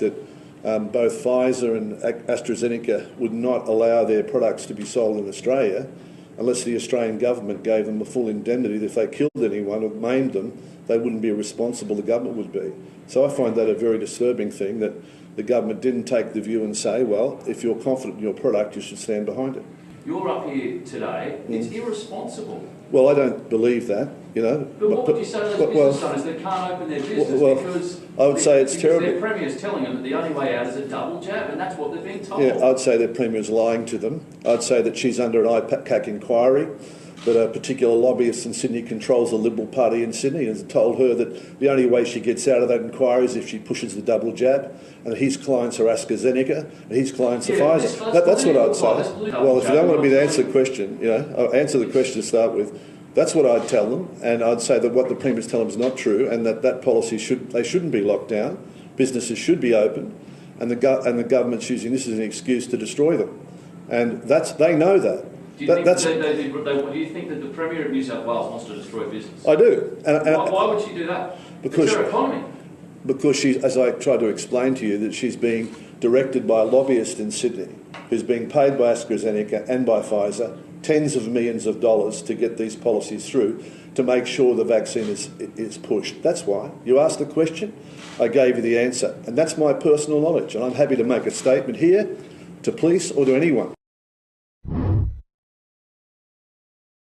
that both Pfizer and AstraZeneca would not allow their products to be sold in Australia unless the Australian government gave them a full indemnity that if they killed anyone or maimed them, they wouldn't be responsible, the government would be. So I find that a very disturbing thing, that the government didn't take the view and say, well, if you're confident in your product, you should stand behind it. You're up here today. It's irresponsible. Well, I don't believe that, you know. But what would you say to those business owners that can't open their business because I would say it's terrible. Their Premier's telling them that the only way out is a double jab, and that's what they've been told. Yeah, I'd say their Premier's lying to them. I'd say that she's under an IPAC inquiry, that a particular lobbyist in Sydney controls the Liberal Party in Sydney and has told her that the only way she gets out of that inquiry is if she pushes the double jab, and that his clients are AstraZeneca and his clients are Pfizer. That's what I'd say. Well, if you don't want me to answer the question, you know, I'll answer the question to start with. That's what I'd tell them, and I'd say that what the Premier's telling them is not true, and that policy they shouldn't be locked down. Businesses should be open, and the government's using this as an excuse to destroy them, and they know that. Do you think that the Premier of New South Wales wants to destroy business? I do. Why would she do that? Because it's her economy. Because she, as I tried to explain to you, that she's being directed by a lobbyist in Sydney who's being paid by AstraZeneca and by Pfizer tens of millions of dollars to get these policies through to make sure the vaccine is pushed. That's why. You asked the question, I gave you the answer. And that's my personal knowledge. And I'm happy to make a statement here to police or to anyone.